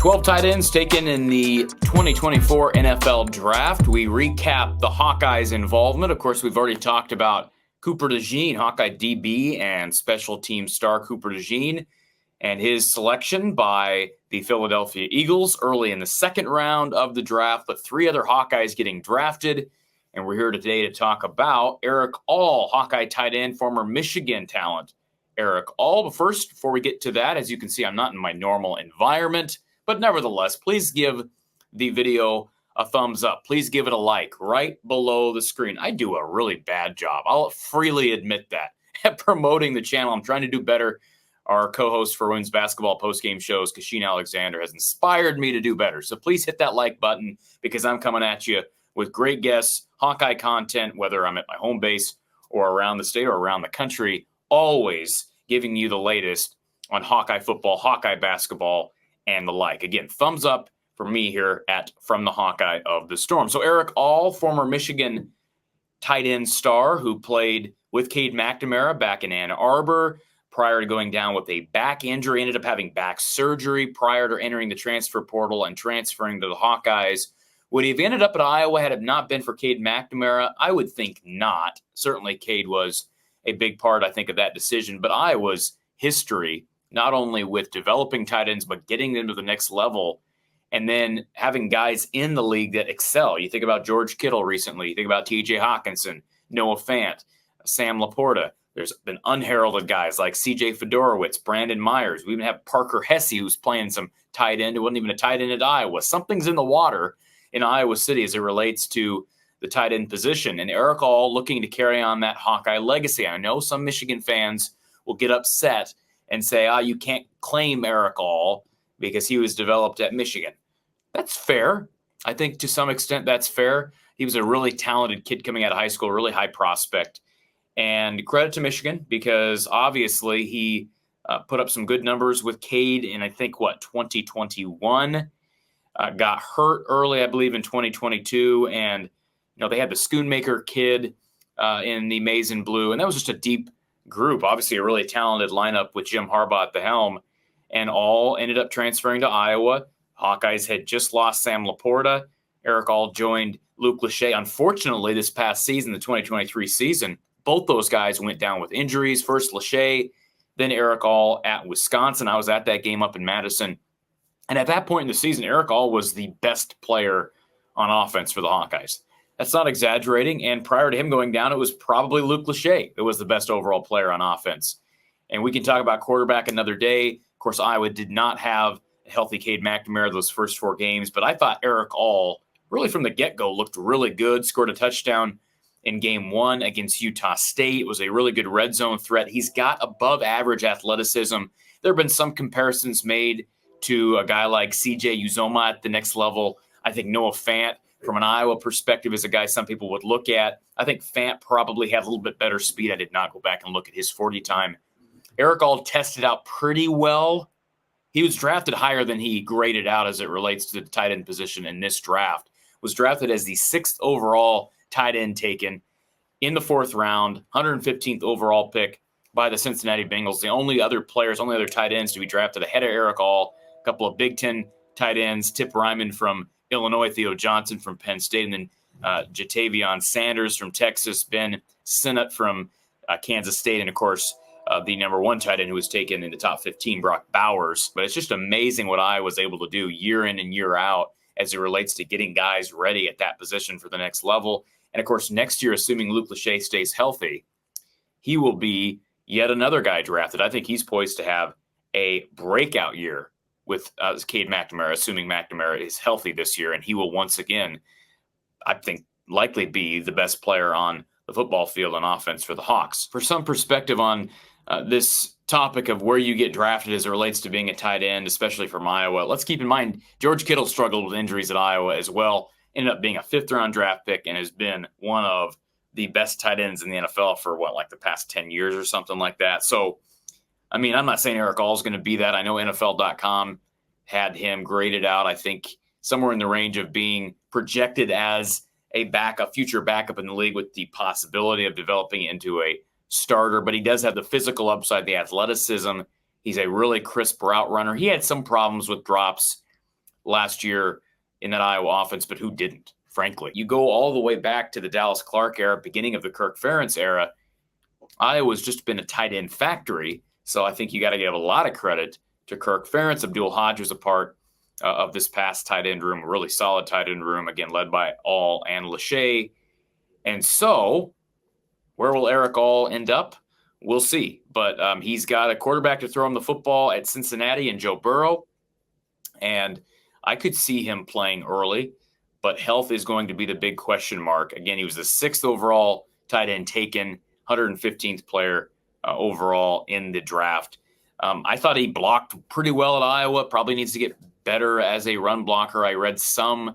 12 tight ends taken in the 2024 NFL Draft. We recap the Hawkeyes' involvement. Of course, we've already talked about Cooper DeJean, Hawkeye DB and special team star Cooper DeJean, and his selection by the Philadelphia Eagles early in the second round of the draft, but three other Hawkeyes getting drafted. And we're here today to talk about Erick All, Hawkeye tight end, former Michigan talent. Erick All. But first, before we get to that, as you can see, I'm not in my normal environment. But nevertheless, please give the video a thumbs up. Please give it a like right below the screen. I do a really bad job. I'll freely admit that at promoting the channel. I'm trying to do better. Our co-host for women's basketball postgame shows, Kasheen Alexander, has inspired me to do better. So please hit that like button because I'm coming at you with great guests, Hawkeye content, whether I'm at my home base or around the state or around the country, always giving you the latest on Hawkeye football, Hawkeye basketball, and the like. Again, thumbs up for me here at From the Hawkeye of the Storm. So Erick All, former Michigan tight end star who played with Cade McNamara back in Ann Arbor prior to going down with a back injury, ended up having back surgery prior to entering the transfer portal and transferring to the Hawkeyes. Would he have ended up at Iowa had it not been for Cade McNamara? I would think not. Certainly Cade was a big part, I think, of that decision. But Iowa's history, not only with developing tight ends, but getting them to the next level and then having guys in the league that excel. You think about George Kittle recently. You think about T.J. Hawkinson, Noah Fant, Sam Laporta. There's been unheralded guys like C.J. Fedorowicz, Brandon Myers. We even have Parker Hesse, who's playing some tight end. It wasn't even a tight end at Iowa. Something's in the water in Iowa City as it relates to the tight end position. And Erick All looking to carry on that Hawkeye legacy. I know some Michigan fans will get upset and say, you can't claim Erick All because he was developed at Michigan. That's fair. I think to some extent that's fair. He was a really talented kid coming out of high school, really high prospect. And credit to Michigan because obviously he put up some good numbers with Cade in, I think, 2021. Got hurt early, I believe, in 2022. And, they had the Schoonmaker kid in the maize and blue. And that was just a deep group, obviously a really talented lineup with Jim Harbaugh at the helm, and All ended up transferring to Iowa. Hawkeyes had just lost Sam Laporta. Erick All joined Luke Lachey. Unfortunately, this past season, the 2023 season, both those guys went down with injuries. First Lachey, then Erick All at Wisconsin. I was at that game up in Madison. And at that point in the season, Erick All was the best player on offense for the Hawkeyes. That's not exaggerating. And prior to him going down, it was probably Luke Lachey that was the best overall player on offense. And we can talk about quarterback another day. Of course, Iowa did not have a healthy Cade McNamara those first four games, but I thought Erick All, really from the get-go, looked really good, scored a touchdown in game one against Utah State. It was a really good red zone threat. He's got above average athleticism. There have been some comparisons made to a guy like C.J. Uzomah at the next level. I think Noah Fant, from an Iowa perspective, is a guy some people would look at. I think Fant probably had a little bit better speed. I did not go back and look at his 40 time. Erick All tested out pretty well. He was drafted higher than he graded out as it relates to the tight end position in this draft. Was drafted as the 6th overall tight end taken in the 4th round, 115th overall pick by the Cincinnati Bengals. The only other tight ends to be drafted ahead of Erick All, a couple of Big Ten tight ends, Tip Ryman from Illinois, Theo Johnson from Penn State, and then Jatavion Sanders from Texas, Ben Sinnott from Kansas State, and, of course, the number 1 tight end who was taken in the top 15, Brock Bowers. But it's just amazing what I was able to do year in and year out as it relates to getting guys ready at that position for the next level. And, of course, next year, assuming Luke Lachey stays healthy, he will be yet another guy drafted. I think he's poised to have a breakout year with Cade McNamara, assuming McNamara is healthy this year, and he will once again, I think, likely be the best player on the football field on offense for the Hawks. For some perspective on this topic of where you get drafted as it relates to being a tight end, especially from Iowa, let's keep in mind George Kittle struggled with injuries at Iowa as well, ended up being a 5th-round draft pick and has been one of the best tight ends in the NFL for, the past 10 years or something like that. So, I mean, I'm not saying Erick All is going to be that. I know NFL.com had him graded out, I think, somewhere in the range of being projected as a future backup in the league with the possibility of developing into a starter. But he does have the physical upside, the athleticism. He's a really crisp route runner. He had some problems with drops last year in that Iowa offense, but who didn't, frankly? You go all the way back to the Dallas Clark era, beginning of the Kirk Ferentz era. Iowa's just been a tight end factory, so I think you got to give a lot of credit to Kirk Ferentz. Abdul Hodge was a part of this past tight end room, a really solid tight end room, again, led by All and Lachey. And so, where will Erick All end up? We'll see. But he's got a quarterback to throw him the football at Cincinnati and Joe Burrow. And I could see him playing early, but health is going to be the big question mark. Again, he was the 6th overall tight end taken, 115th player overall in the draft. I thought he blocked pretty well at Iowa, probably needs to get better as a run blocker. I read some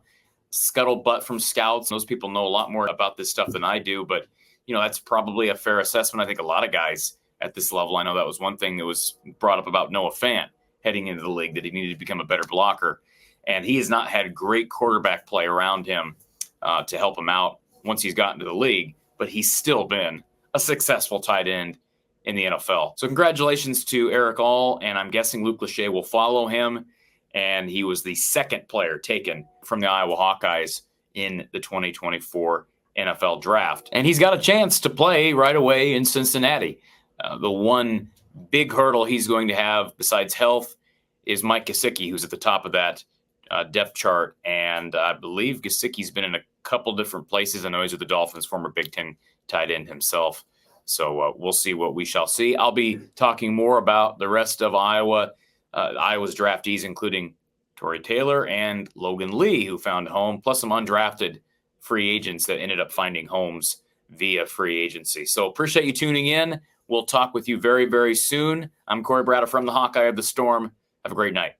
scuttlebutt from scouts. Those people know a lot more about this stuff than I do, but that's probably a fair assessment. I think a lot of guys at this level, I know that was one thing that was brought up about Noah Fant heading into the league, that he needed to become a better blocker. And he has not had great quarterback play around him to help him out once he's gotten to the league, but he's still been a successful tight end in the NFL. So congratulations to Erick All, and I'm guessing Luke Lachey will follow him. And he was the 2nd player taken from the Iowa Hawkeyes in the 2024 NFL draft. And he's got a chance to play right away in Cincinnati. The one big hurdle he's going to have besides health is Mike Gesicki, who's at the top of that depth chart. And I believe Gesicki's been in a couple different places. I know he's with the Dolphins, former Big Ten tight end himself. So we'll see what we shall see. I'll be talking more about the rest of Iowa's draftees, including Torrey Taylor and Logan Lee, who found a home, plus some undrafted free agents that ended up finding homes via free agency. So appreciate you tuning in. We'll talk with you very, very soon. I'm Corey Brada from the Hawkeye of the Storm. Have a great night.